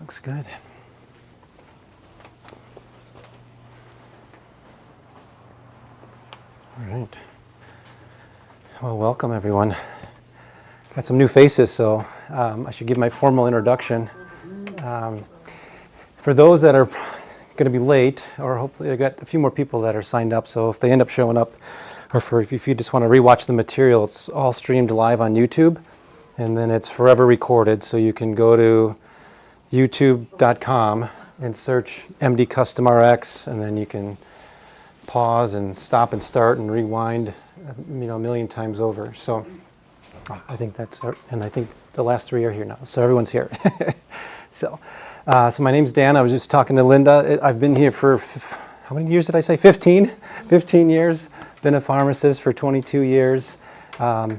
Looks good. All right. Well, welcome everyone. Got some new faces, so I should give my formal introduction. For those that are going to be late, or hopefully I got a few more people that are signed up, so if they end up showing up, or if you just want to rewatch the material, it's all streamed live on YouTube, and then it's forever recorded, so you can go to youtube.com and search mdcustomrx, and then you can pause and stop and start and rewind, a million times over. So I think that's, and I think the last three are here now, so everyone's here. So my name's Dan. I was just talking to Linda. I've been here for, how many years did I say? 15 years. Been a pharmacist for 22 years.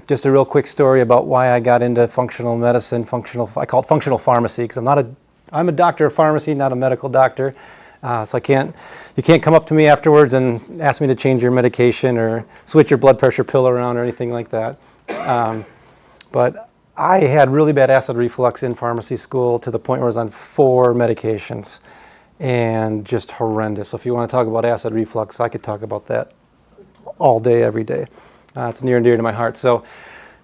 Just a real quick story about why I got into functional medicine, I call it functional pharmacy, because I'm a doctor of pharmacy, not a medical doctor. So you can't come up to me afterwards and ask me to change your medication or switch your blood pressure pill around or anything like that. But I had really bad acid reflux in pharmacy school to the point where I was on 4 medications and just horrendous. So if you want to talk about acid reflux, I could talk about that all day, every day. It's near and dear to my heart. So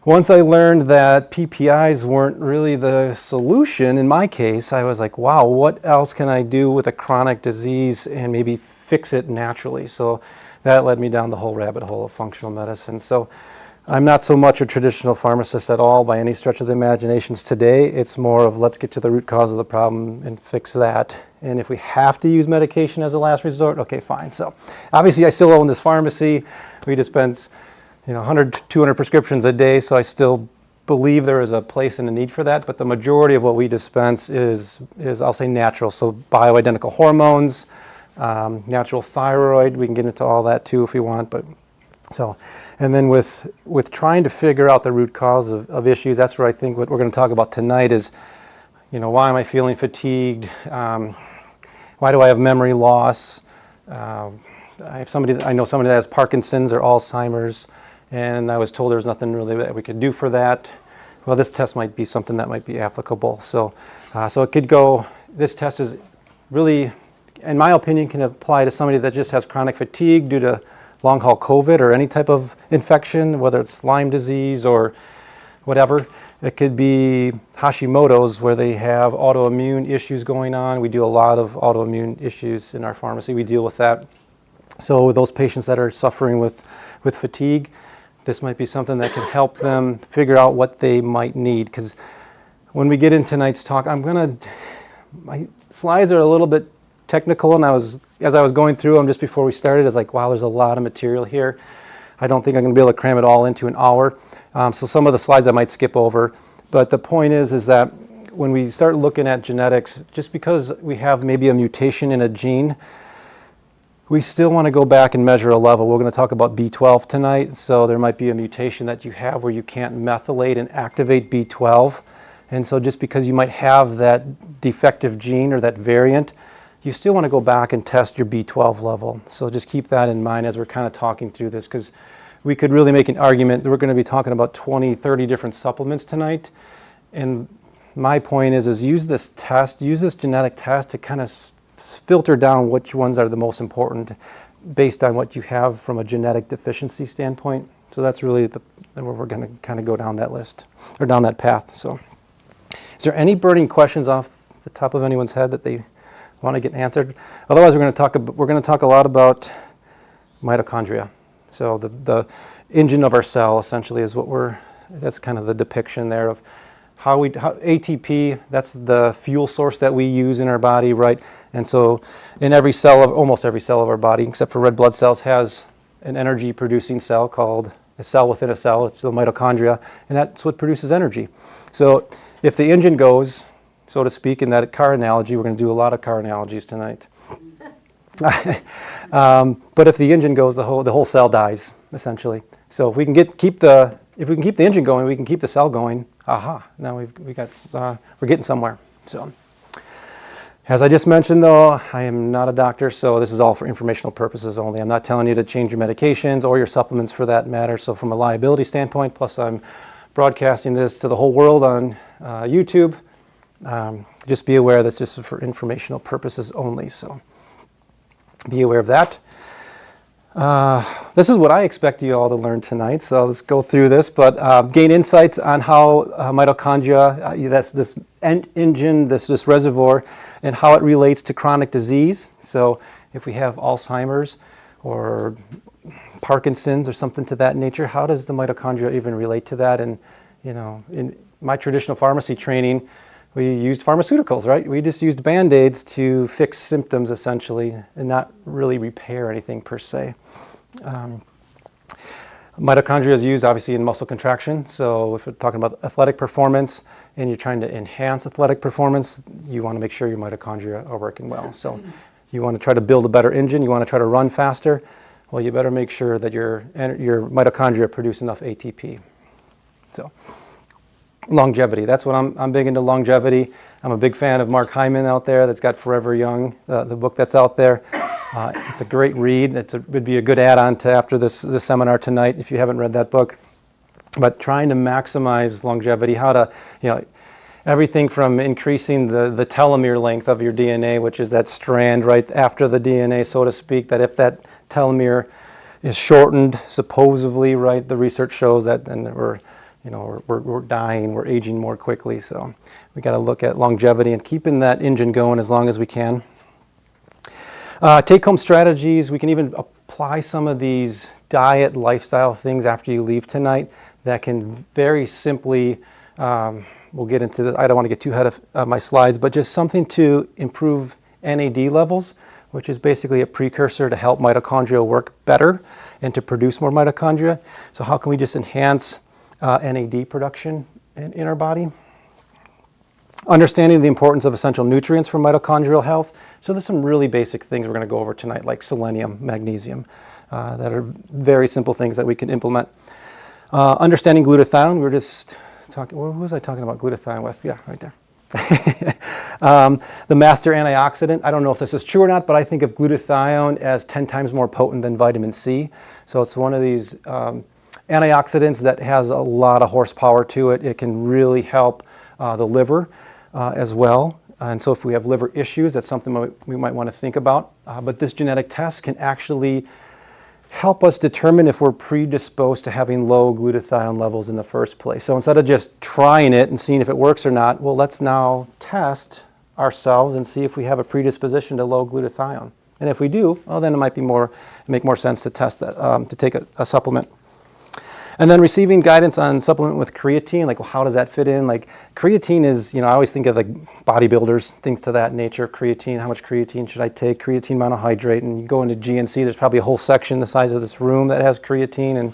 once I learned that PPIs weren't really the solution, in my case, I was like, wow, what else can I do with a chronic disease and maybe fix it naturally? So that led me down the whole rabbit hole of functional medicine. So I'm not so much a traditional pharmacist at all by any stretch of the imaginations today. It's more of let's get to the root cause of the problem and fix that. And if we have to use medication as a last resort, okay, fine. So obviously I still own this pharmacy. We dispense 100, 200 prescriptions a day, so I still believe there is a place and a need for that, but the majority of what we dispense is I'll say natural, so bioidentical hormones, natural thyroid, we can get into all that too if we want, but so, and then with trying to figure out the root cause of issues, that's where I think what we're going to talk about tonight is, why am I feeling fatigued? Why do I have memory loss? I know somebody that has Parkinson's or Alzheimer's, and I was told there was nothing really that we could do for that. Well, this test might be something that might be applicable. So it could go, this test is really, in my opinion, can apply to somebody that just has chronic fatigue due to long haul COVID or any type of infection, whether it's Lyme disease or whatever. It could be Hashimoto's where they have autoimmune issues going on. We do a lot of autoimmune issues in our pharmacy. We deal with that. So those patients that are suffering with fatigue, this might be something that can help them figure out what they might need. Because when we get into tonight's talk, my slides are a little bit technical, and as I was going through them just before we started, I was like, wow, there's a lot of material here. I don't think I'm going to be able to cram it all into an hour. So some of the slides I might skip over. But the point is that when we start looking at genetics, just because we have maybe a mutation in a gene, we still want to go back and measure a level. We're going to talk about B12 tonight, so there might be a mutation that you have where you can't methylate and activate B12. And so just because you might have that defective gene or that variant, you still want to go back and test your B12 level. So just keep that in mind as we're kind of talking through this, because we could really make an argument that we're going to be talking about 20, 30 different supplements tonight. And my point is use this genetic test to kind of filter down which ones are the most important based on what you have from a genetic deficiency standpoint. So that's really where we're going to kind of go down that list or down that path. So is there any burning questions off the top of anyone's head that they want to get answered? Otherwise, we're going to talk a lot about mitochondria. So the engine of our cell essentially is that's kind of the depiction there of how ATP, that's the fuel source that we use in our body, right? And so in almost every cell of our body, except for red blood cells, has an energy producing cell called a cell within a cell. It's the mitochondria, and that's what produces energy. So if the engine goes, so to speak, in that car analogy, we're going to do a lot of car analogies tonight. But if the engine goes, the whole cell dies, essentially. So if we can keep the engine going, we can keep the cell going. Aha! Now we're getting somewhere. So, as I just mentioned, though, I am not a doctor, so this is all for informational purposes only. I'm not telling you to change your medications or your supplements for that matter. So, from a liability standpoint, plus I'm broadcasting this to the whole world on YouTube. Just be aware that's just for informational purposes only, so be aware of that. This is what I expect you all to learn tonight, so let's go through this, but gain insights on how mitochondria, that's this engine, this reservoir, and how it relates to chronic disease. So if we have Alzheimer's or Parkinson's or something to that nature, how does the mitochondria even relate to that? And in my traditional pharmacy training, we used pharmaceuticals, right? We just used Band-Aids to fix symptoms essentially and not really repair anything per se. Mitochondria is used obviously in muscle contraction. So if we're talking about athletic performance and you're trying to enhance athletic performance, you want to make sure your mitochondria are working well. So you want to try to build a better engine, you want to try to run faster, well, you better make sure that your mitochondria produce enough ATP. So longevity, that's what I'm big into, longevity. I'm a big fan of Mark Hyman out there that's got Forever Young, the book that's out there. It's a great read. It would be a good add-on to after this seminar tonight if you haven't read that book. But trying to maximize longevity, how to, everything from increasing the telomere length of your DNA, which is that strand right after the DNA, so to speak, that if that telomere is shortened, supposedly, right, the research shows that, and we're dying, we're aging more quickly, so we got to look at longevity and keeping that engine going as long as we can. Take-home strategies, we can even apply some of these diet, lifestyle things after you leave tonight that can very simply, we'll get into this, I don't want to get too ahead of my slides, but just something to improve NAD levels, which is basically a precursor to help mitochondria work better and to produce more mitochondria. So how can we just enhance NAD production in our body? Understanding the importance of essential nutrients for mitochondrial health. So there's some really basic things we're going to go over tonight, like selenium, magnesium, that are very simple things that we can implement. Understanding glutathione, we were just talking, who was I talking about glutathione with? Yeah, right there. The master antioxidant, I don't know if this is true or not, but I think of glutathione as 10 times more potent than vitamin C. So it's one of these antioxidants that has a lot of horsepower to it. It can really help the liver as well. And so if we have liver issues, that's something we might want to think about. But this genetic test can actually help us determine if we're predisposed to having low glutathione levels in the first place. So instead of just trying it and seeing if it works or not, well, let's now test ourselves and see if we have a predisposition to low glutathione. And if we do, well, then it might make more sense to test that, to take a supplement. And then receiving guidance on supplement with creatine, like, well, how does that fit in? Like, creatine is, I always think of like bodybuilders, things to that nature. Creatine, how much creatine should I take? Creatine monohydrate, and you go into GNC, there's probably a whole section the size of this room that has creatine, and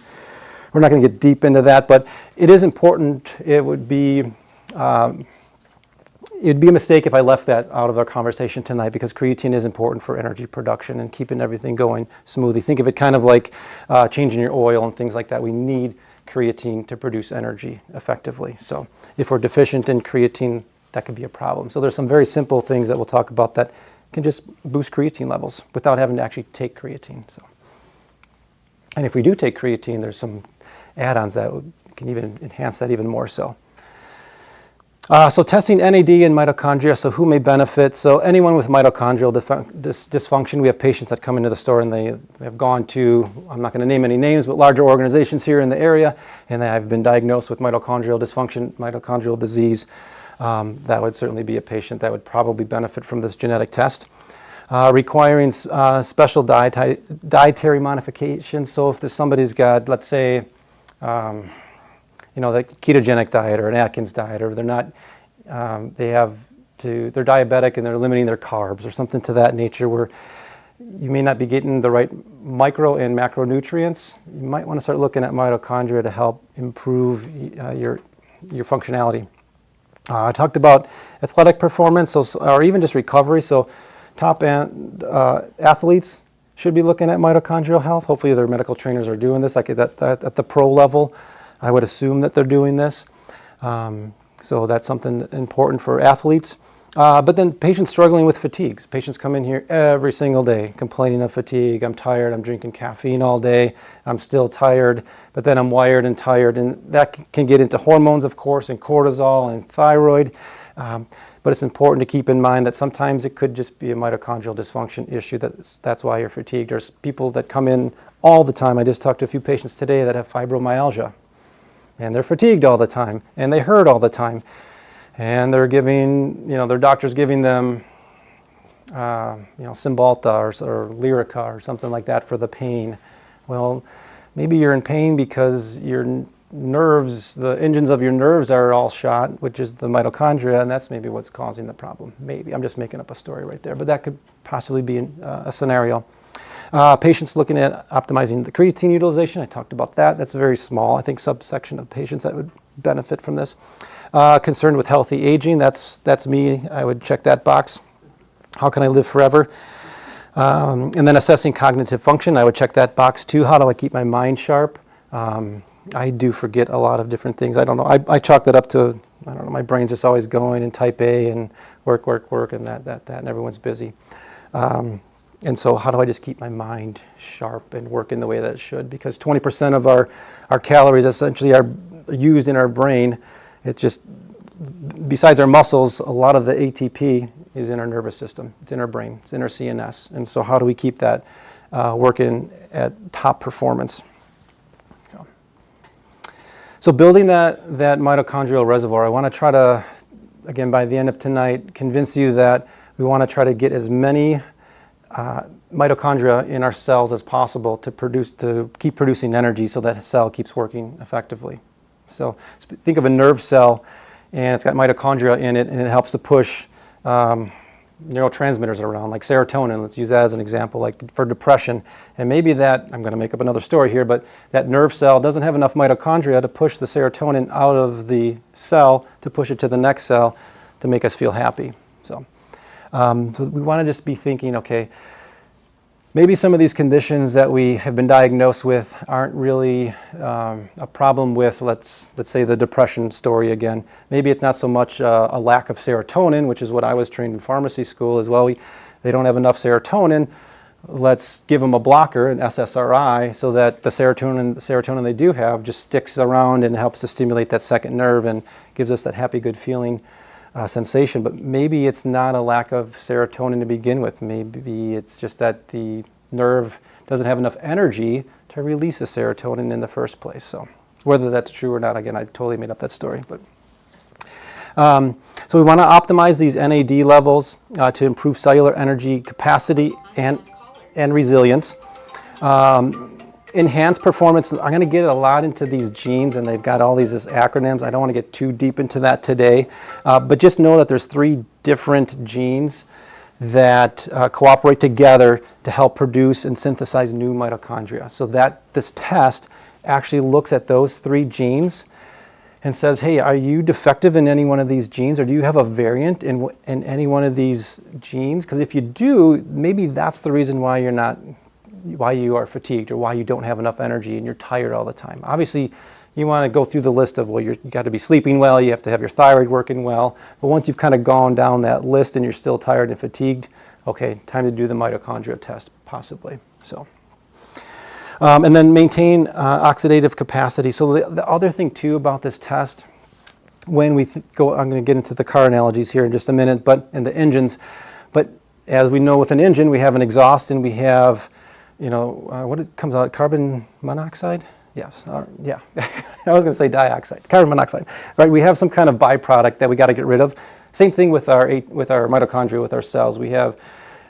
we're not going to get deep into that, but it is important. It would be it'd be a mistake if I left that out of our conversation tonight, because creatine is important for energy production and keeping everything going smoothly. Think of it kind of like changing your oil and things like that. We need creatine to produce energy effectively. So if we're deficient in creatine, that could be a problem. So there's some very simple things that we'll talk about that can just boost creatine levels without having to actually take creatine. So, and if we do take creatine, there's some add-ons that can even enhance that even more so. So testing NAD and mitochondria, so who may benefit? So anyone with mitochondrial dysfunction, we have patients that come into the store and they have gone to, I'm not going to name any names, but larger organizations here in the area, and they have been diagnosed with mitochondrial dysfunction, mitochondrial disease. That would certainly be a patient that would probably benefit from this genetic test. Requiring special dietary modifications. So if there's somebody's got, let's say, the ketogenic diet or an Atkins diet, or they're not, they're diabetic and they're limiting their carbs or something to that nature, where you may not be getting the right micro and macronutrients, you might want to start looking at mitochondria to help improve your functionality. I talked about athletic performance, or even just recovery. So top athletes should be looking at mitochondrial health. Hopefully their medical trainers are doing this, like at the pro level. I would assume that they're doing this. So that's something important for athletes. But then patients struggling with fatigues. Patients come in here every single day complaining of fatigue. I'm tired, I'm drinking caffeine all day, I'm still tired, but then I'm wired and tired. And that can get into hormones, of course, and cortisol and thyroid. but it's important to keep in mind that sometimes it could just be a mitochondrial dysfunction issue. That's why you're fatigued. There's people that come in all the time. I just talked to a few patients today that have fibromyalgia, and they're fatigued all the time, and they hurt all the time, and they're giving, their doctor's giving them, Cymbalta or Lyrica or something like that for the pain. Well, maybe you're in pain because your nerves, the engines of your nerves are all shot, which is the mitochondria, and that's maybe what's causing the problem. Maybe. I'm just making up a story right there, but that could possibly be a scenario. Patients looking at optimizing the creatine utilization, I talked about that. That's a very small, I think, subsection of patients that would benefit from this. Concerned with healthy aging, that's me. I would check that box. How can I live forever? And then assessing cognitive function, I would check that box too. How do I keep my mind sharp? I do forget a lot of different things. I don't know. I chalk that up to, I don't know, my brain's just always going in type A and work, and that, and everyone's busy. And so how do I just keep my mind sharp and work in the way that it should? Because 20% of our calories essentially are used in our brain. It just, besides our muscles, a lot of the ATP is in our nervous system. It's in our brain. It's in our CNS. And so how do we keep that working at top performance? So building that mitochondrial reservoir, I want to try to, again, by the end of tonight, convince you that we want to try to get as many mitochondria in our cells as possible to keep producing energy so that a cell keeps working effectively. So think of a nerve cell, and it's got mitochondria in it, and it helps to push neurotransmitters around, like serotonin. Let's use that as an example, like for depression. And maybe that, I'm going to make up another story here, but that nerve cell doesn't have enough mitochondria to push the serotonin out of the cell to push it to the next cell to make us feel happy. So we want to just be thinking, okay, maybe some of these conditions that we have been diagnosed with aren't really a problem with, let's say, the depression story again. Maybe it's not so much a lack of serotonin, which is what I was trained in pharmacy school as well. They don't have enough serotonin. Let's give them a blocker, an SSRI, so that the serotonin they do have just sticks around and helps to stimulate that second nerve and gives us that happy, good feeling sensation. But maybe it's not a lack of serotonin to begin with. Maybe it's just that the nerve doesn't have enough energy to release the serotonin in the first place. So whether that's true or not, again, I totally made up that story. But so we want to optimize these NAD levels to improve cellular energy capacity and resilience. Enhanced performance, I'm going to get a lot into these genes, and they've got all these acronyms. I don't want to get too deep into that today, but just know that there's 3 different genes that cooperate together to help produce and synthesize new mitochondria. So that this test actually looks at those 3 genes and says, hey, are you defective in any one of these genes, or do you have a variant in any one of these genes? Because if you do, maybe that's the reason why you are fatigued or why you don't have enough energy and you're tired all the time. Obviously, you want to go through the list of, well, you got to be sleeping well, you have to have your thyroid working well. But once you've kind of gone down that list and you're still tired and fatigued, okay, time to do the mitochondria test, possibly. So, and then maintain oxidative capacity. So the other thing too about this test, when we go, I'm going to get into the car analogies here in just a minute, and the engines. But as we know with an engine, we have an exhaust and we have, what comes out, carbon monoxide? Yes, yeah. I was going to say dioxide, carbon monoxide. Right, we have some kind of byproduct that we got to get rid of. Same thing with our mitochondria, with our cells. We have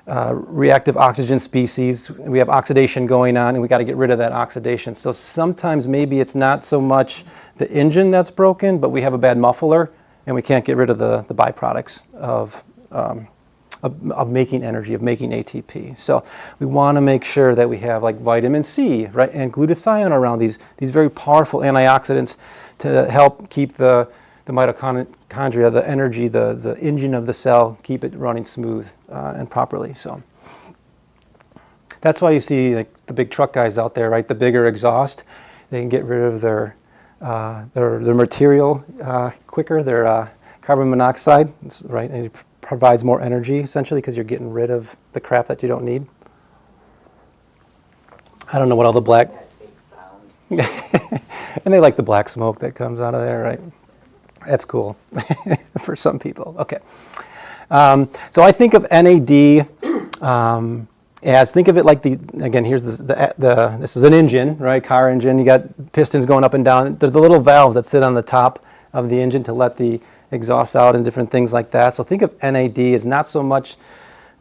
reactive oxygen species. We have oxidation going on, and we got to get rid of that oxidation. So sometimes maybe it's not so much the engine that's broken, but we have a bad muffler, and we can't get rid of the byproducts of making energy, of making ATP. So we want to make sure that we have like vitamin C, right, and glutathione around, these very powerful antioxidants to help keep the mitochondria, the energy, the engine of the cell, keep it running smooth and properly. So that's why you see like the big truck guys out there, right? The bigger exhaust, they can get rid of their material quicker, their carbon monoxide, right? And it provides more energy essentially because you're getting rid of the crap that you don't need. I don't know what all the black. That big sound. And they like the black smoke that comes out of there, right? That's cool for some people. Okay. So I think of NAD as, think of it like again, here's this is an engine, right? Car engine. You got pistons going up and down. They're the little valves that sit on the top of the engine to let the exhaust out and different things like that. So think of NAD as not so much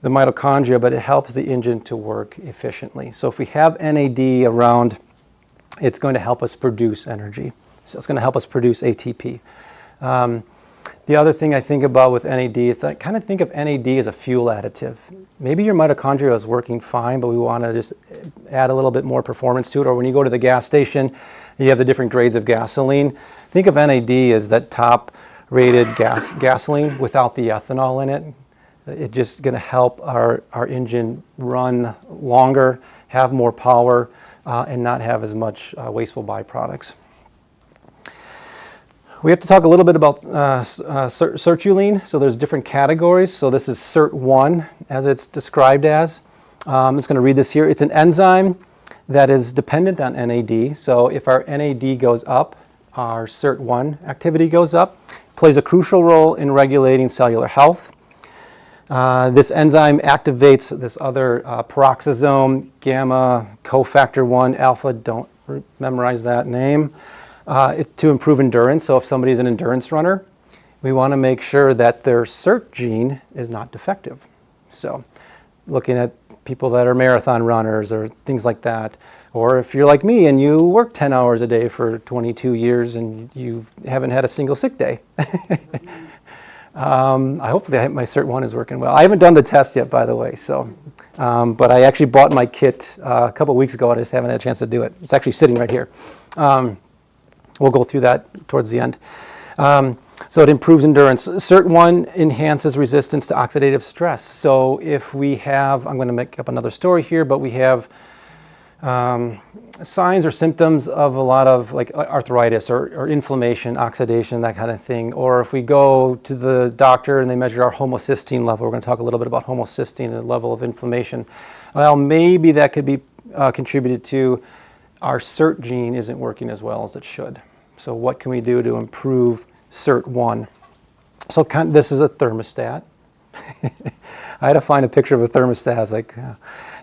the mitochondria, but it helps the engine to work efficiently. So if we have NAD around, it's going to help us produce energy. So it's going to help us produce ATP. The other thing I think about with NAD is that I kind of think of NAD as a fuel additive. Maybe your mitochondria is working fine, but we want to just add a little bit more performance to it. Or when you go to the gas station, you have the different grades of gasoline. Think of NAD as that top-rated gasoline without the ethanol in it. It's just going to help our engine run longer, have more power, and not have as much wasteful byproducts. We have to talk a little bit about sertraline. So there's different categories. So this is SIRT1, as it's described as. I'm just going to read this here. It's an enzyme that is dependent on NAD. So if our NAD goes up, our SIRT1 activity goes up. Plays a crucial role in regulating cellular health. This enzyme activates this other peroxisome gamma cofactor 1 alpha. Don't memorize that name. To improve endurance. So if somebody's an endurance runner, we want to make sure that their SIRT gene is not defective. So looking at people that are marathon runners or things like that, or if you're like me and you work 10 hours a day for 22 years and you haven't had a single sick day. Hopefully my SIRT1 is working well. I haven't done the test yet, by the way, so, but I actually bought my kit a couple weeks ago and I just haven't had a chance to do it. It's actually sitting right here. We'll go through that towards the end. So it improves endurance. SIRT1 enhances resistance to oxidative stress. So if we have, I'm going to make up another story here, but we have signs or symptoms of a lot of like arthritis or inflammation, oxidation, that kind of thing. Or if we go to the doctor and they measure our homocysteine level, we're going to talk a little bit about homocysteine and the level of inflammation. Well, maybe that could be contributed to our SIRT gene isn't working as well as it should. So what can we do to improve SIRT1? So this is a thermostat. I had to find a picture of a thermostat. I was like,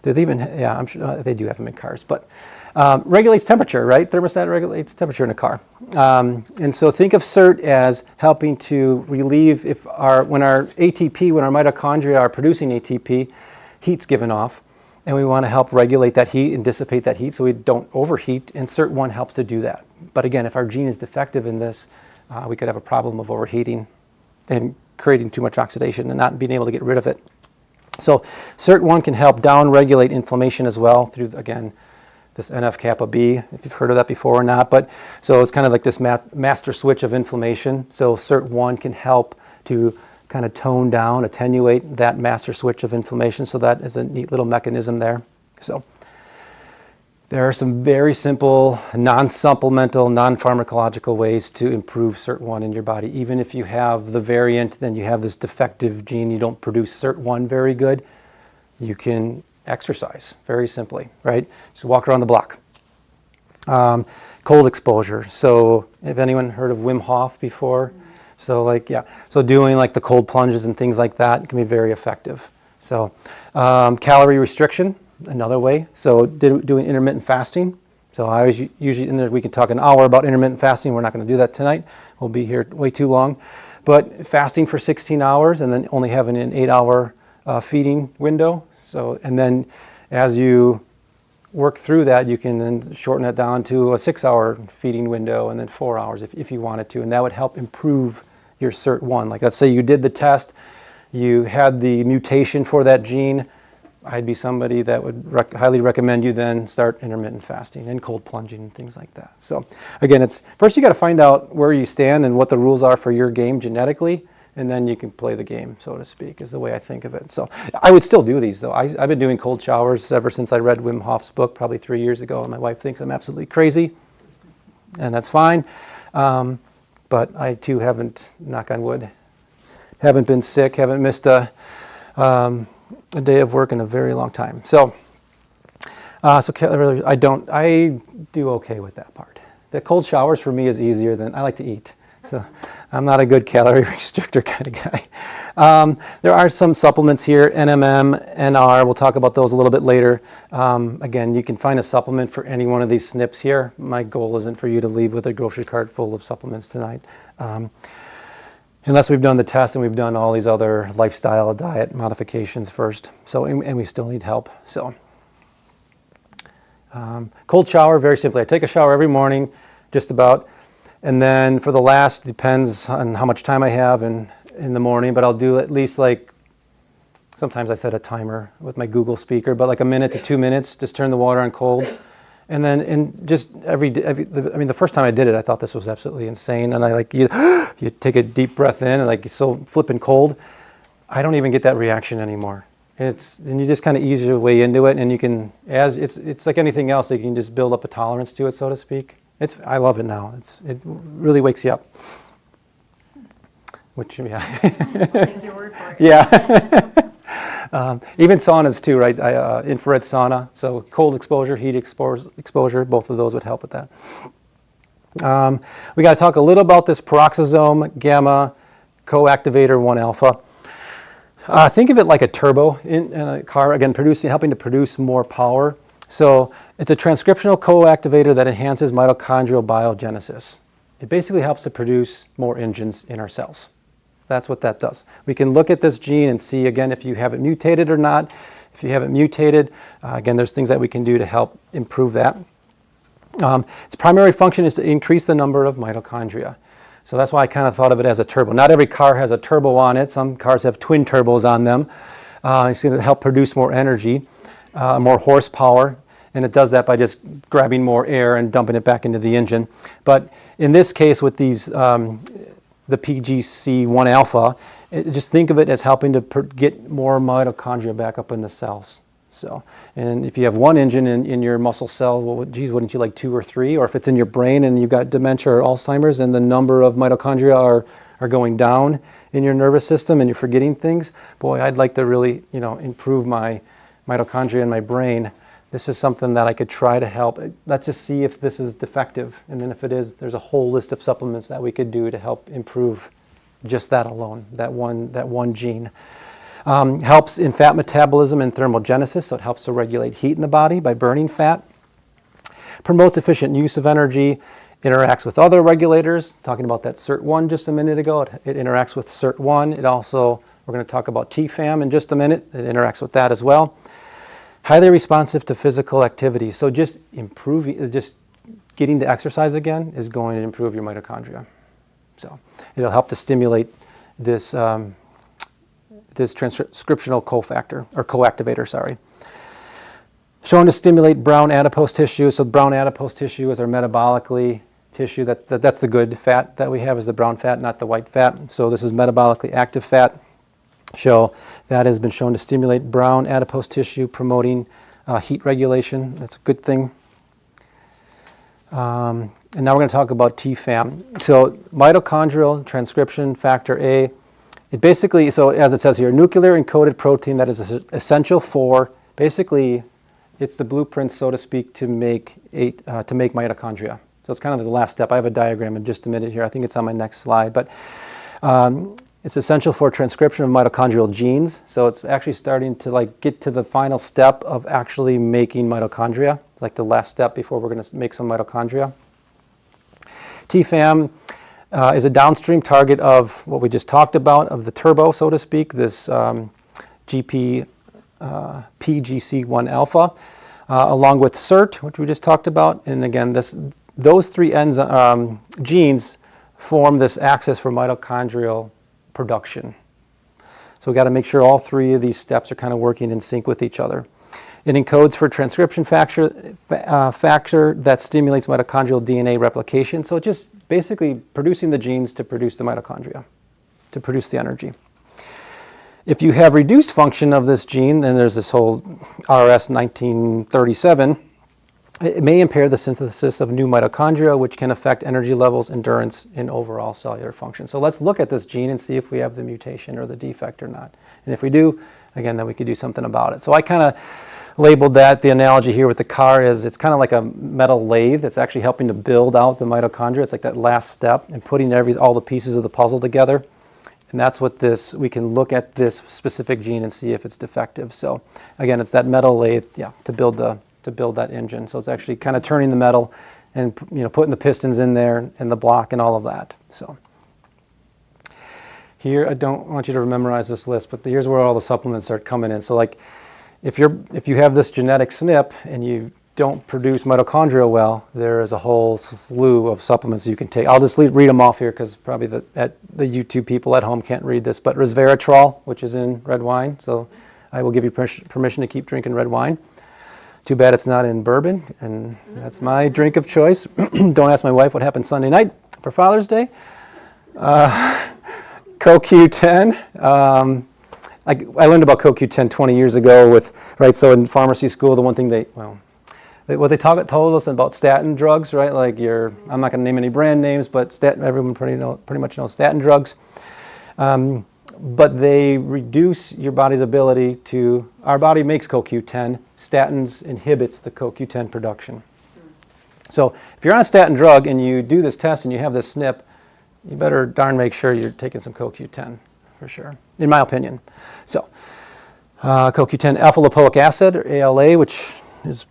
do they even, yeah, I'm sure they do have them in cars, but regulates temperature, right? Thermostat regulates temperature in a car. And so think of SIRT as helping to relieve when our mitochondria are producing ATP, heat's given off. And we want to help regulate that heat and dissipate that heat so we don't overheat, and SIRT1 helps to do that. But again, if our gene is defective in this, we could have a problem of overheating and creating too much oxidation and not being able to get rid of it. So SIRT1 can help down-regulate inflammation as well through, again, this NF-kappa B, if you've heard of that before or not. But so it's kind of like this master switch of inflammation. So SIRT1 can help to kind of tone down, attenuate that master switch of inflammation. So that is a neat little mechanism there. So there are some very simple, non-supplemental, non-pharmacological ways to improve SIRT1 in your body. Even if you have the variant, then you have this defective gene, you don't produce SIRT1 very good, you can exercise very simply, right? Just walk around the block. Cold exposure. So have anyone heard of Wim Hof before? So like, yeah, so doing like the cold plunges and things like that can be very effective. So calorie restriction, another way. So doing intermittent fasting. So I always usually, in there we can talk an hour about intermittent fasting. We're not going to do that tonight. We'll be here way too long. But fasting for 16 hours and then only having an 8-hour feeding window. So, and then as you work through that, you can then shorten it down to a 6-hour feeding window and then 4 hours if you wanted to. And that would help improve your SIRT1. Like let's say you did the test, you had the mutation for that gene, I'd be somebody that would highly recommend you then start intermittent fasting and cold plunging and things like that. So again, it's first you got to find out where you stand and what the rules are for your game genetically, and then you can play the game, so to speak, is the way I think of it. So I would still do these though. I've been doing cold showers ever since I read Wim Hof's book probably 3 years ago, and my wife thinks I'm absolutely crazy, and that's fine. But I too haven't, knock on wood, haven't been sick, haven't missed a day of work in a very long time. So, I do okay with that part. The cold showers for me is easier than, I like to eat. So I'm not a good calorie restrictor kind of guy. There are some supplements here, NMM, NR. We'll talk about those a little bit later. Again, you can find a supplement for any one of these SNPs here. My goal isn't for you to leave with a grocery cart full of supplements tonight. Unless we've done the test and we've done all these other lifestyle diet modifications first. So, and we still need help. So, cold shower, very simply. I take a shower every morning, just about. And then for the last, depends on how much time I have in the morning, but I'll do at least like, sometimes I set a timer with my Google speaker, but like a minute to 2 minutes, just turn the water on cold. And then just I mean, the first time I did it, I thought this was absolutely insane. And I like, you take a deep breath in and like, it's so flipping cold. I don't even get that reaction anymore. And you just kind of ease your way into it, and you can, it's like anything else, you can just build up a tolerance to it, so to speak. I love it now. It really wakes you up. Which, yeah. Take your word for it. Yeah. Even saunas too, right? Infrared sauna. So cold exposure, heat exposure, both of those would help with that. We got to talk a little about this peroxisome gamma coactivator 1 alpha. Think of it like a turbo in a car, again, helping to produce more power. So it's a transcriptional coactivator that enhances mitochondrial biogenesis. It basically helps to produce more engines in our cells. That's what that does. We can look at this gene and see, again, if you have it mutated or not. If you have it mutated, again, there's things that we can do to help improve that. Its primary function is to increase the number of mitochondria. So that's why I kind of thought of it as a turbo. Not every car has a turbo on it. Some cars have twin turbos on them. It's going to help produce more energy. More horsepower, and it does that by just grabbing more air and dumping it back into the engine. But in this case with these, the PGC1 Alpha, just think of it as helping to get more mitochondria back up in the cells. So, and if you have one engine in your muscle cell, well, geez, wouldn't you like 2 or 3? Or if it's in your brain and you've got dementia or Alzheimer's and the number of mitochondria are going down in your nervous system and you're forgetting things, boy, I'd like to really, improve my mitochondria in my brain. This is something that I could try to help. Let's just see if this is defective. And then if it is, there's a whole list of supplements that we could do to help improve just that alone, that one gene. Helps in fat metabolism and thermogenesis, so it helps to regulate heat in the body by burning fat. Promotes efficient use of energy, interacts with other regulators. Talking about that SIRT1 just a minute ago, it interacts with SIRT1. It also, we're going to talk about TFAM in just a minute. It interacts with that as well. Highly responsive to physical activity. So just getting to exercise again is going to improve your mitochondria. So it'll help to stimulate this transcriptional cofactor, or coactivator, sorry. Shown to stimulate brown adipose tissue. So brown adipose tissue is our metabolically tissue. That's the good fat that we have, is the brown fat, not the white fat. So this is metabolically active fat. That has been shown to stimulate brown adipose tissue, promoting heat regulation. That's a good thing. And now we're going to talk about TFAM. So mitochondrial transcription factor A, it basically, so as it says here, nuclear encoded protein that is essential for, basically, it's the blueprint, so to speak, to make mitochondria. So it's kind of the last step. I have a diagram in just a minute here. I think it's on my next slide. But it's essential for transcription of mitochondrial genes. So it's actually starting to get to the final step of actually making mitochondria, like the last step before we're going to make some mitochondria. TFAM is a downstream target of what we just talked about, of the turbo, so to speak, this PGC1 Alpha, along with SIRT, which we just talked about. And again, those 3 genes form this axis for mitochondrial production. So we've got to make sure all 3 of these steps are kind of working in sync with each other. It encodes for transcription factor that stimulates mitochondrial DNA replication. So just basically producing the genes to produce the mitochondria, to produce the energy. If you have reduced function of this gene, then there's this whole RS 1937, it may impair the synthesis of new mitochondria, which can affect energy levels, endurance, and overall cellular function. So let's look at this gene and see if we have the mutation or the defect or not. And if we do, again, then we could do something about it. So I kind of labeled that. The analogy here with the car is it's kind of like a metal lathe that's actually helping to build out the mitochondria. It's like that last step in putting all the pieces of the puzzle together. And that's what we can look at this specific gene and see if it's defective. So again, it's that metal lathe, to build that engine. So it's actually kind of turning the metal and putting the pistons in there and the block and all of that. So here, I don't want you to memorize this list, but here's where all the supplements start coming in. So like if you have this genetic SNP and you don't produce mitochondria well, there is a whole slew of supplements you can take. I'll just read them off here because probably the YouTube people at home can't read this. But resveratrol, which is in red wine, so I will give you permission to keep drinking red wine. Too bad it's not in bourbon, and that's my drink of choice. Don't ask my wife what happened Sunday night for Father's Day. CoQ10. I learned about CoQ10 20 years ago so in pharmacy school, the one thing what they told us about statin drugs, right? Like I'm not going to name any brand names, but everyone pretty much knows statin drugs. But they reduce your body's ability our body makes CoQ10. Statins inhibits the CoQ10 production. So if you're on a statin drug and you do this test and you have this SNP, you better darn make sure you're taking some CoQ10 for sure, in my opinion. So CoQ10 alpha lipoic acid, or ALA, which is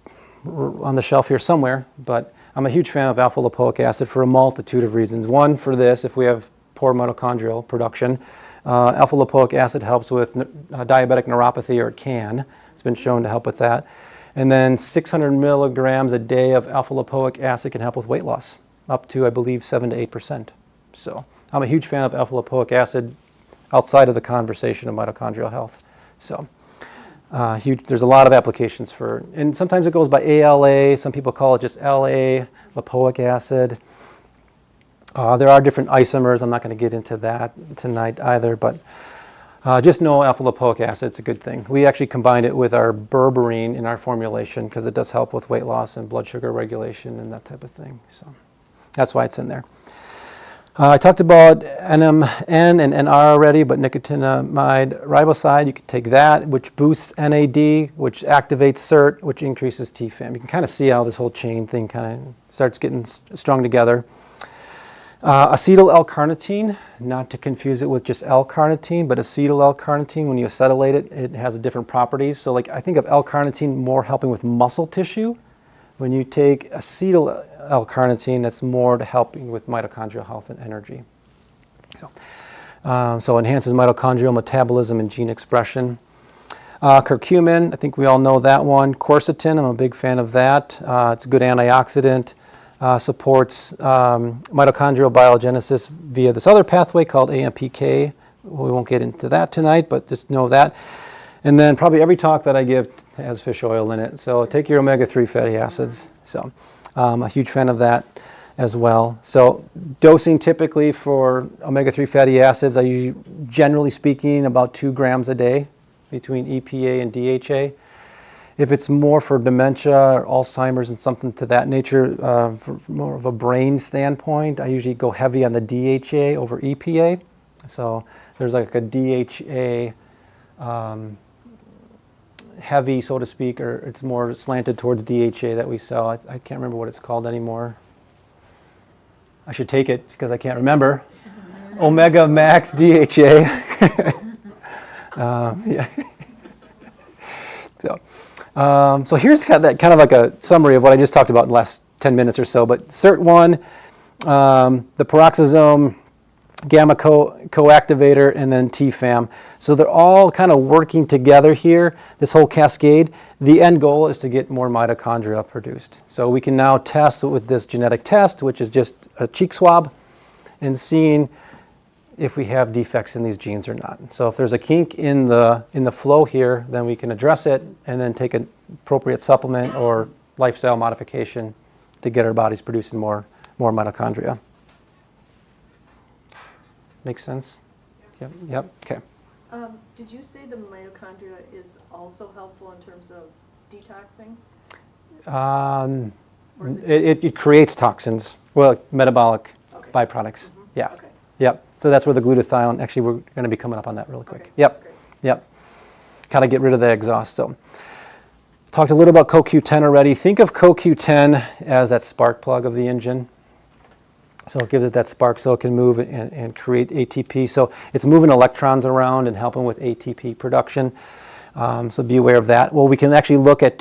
on the shelf here somewhere, but I'm a huge fan of alpha lipoic acid for a multitude of reasons. One, for this, if we have poor mitochondrial production, alpha lipoic acid helps with diabetic neuropathy, or it can. It's been shown to help with that. And then 600 milligrams a day of alpha lipoic acid can help with weight loss, up to, I believe, 7 to 8%. So I'm a huge fan of alpha lipoic acid outside of the conversation of mitochondrial health. So there's a lot of applications and sometimes it goes by ALA. Some people call it just LA, lipoic acid. There are different isomers. I'm not going to get into that tonight either, but just know alpha lipoic acid, it's a good thing. We actually combine it with our berberine in our formulation because it does help with weight loss and blood sugar regulation and that type of thing. So that's why it's in there. I talked about NMN and NR already, but nicotinamide riboside, you can take that, which boosts NAD, which activates SIRT, which increases TFAM. You can kind of see how this whole chain thing kind of starts getting strung together. Acetyl L-carnitine, not to confuse it with just L-carnitine, but acetyl L-carnitine, when you acetylate it, it has different properties. So like I think of L-carnitine more helping with muscle tissue. When you take acetyl L-carnitine, that's more to helping with mitochondrial health and energy. So enhances mitochondrial metabolism and gene expression. Curcumin, I think we all know that one. Quercetin, I'm a big fan of that. It's a good antioxidant. Supports mitochondrial biogenesis via this other pathway called AMPK. We won't get into that tonight, but just know that. And then probably every talk that I give has fish oil in it. So take your omega-3 fatty acids. So I'm a huge fan of that as well. So dosing typically for omega-3 fatty acids, generally speaking, about 2 grams a day between EPA and DHA. If it's more for dementia or Alzheimer's and something to that nature, from more of a brain standpoint, I usually go heavy on the DHA over EPA. So there's like a DHA heavy, so to speak, or it's more slanted towards DHA that we sell. I can't remember what it's called anymore. I should take it because I can't remember. Omega Max DHA. Yeah. So here's kind of like a summary of what I just talked about in the last 10 minutes or so. But CERT1, the peroxisome, gamma coactivator, and then TFAM. So they're all kind of working together here, this whole cascade. The end goal is to get more mitochondria produced. So we can now test with this genetic test, which is just a cheek swab, and seeing if we have defects in these genes or not. So if there's a kink in the flow here, then we can address it and then take an appropriate supplement or lifestyle modification to get our bodies producing more mitochondria. Make sense? Yep. Okay. Did you say the mitochondria is also helpful in terms of detoxing? It creates toxins, well, metabolic byproducts. Mm-hmm. Yeah. Okay. Yep. So that's where the glutathione, actually we're going to be coming up on that really quick. Okay. Yep. Great. Yep. Kind of get rid of the exhaust. So Talked a little about CoQ10 already. Think of CoQ10 as that spark plug of the engine. So it gives it that spark so it can move and create ATP. So it's moving electrons around and helping with ATP production. So be aware of that. Well, we can actually look at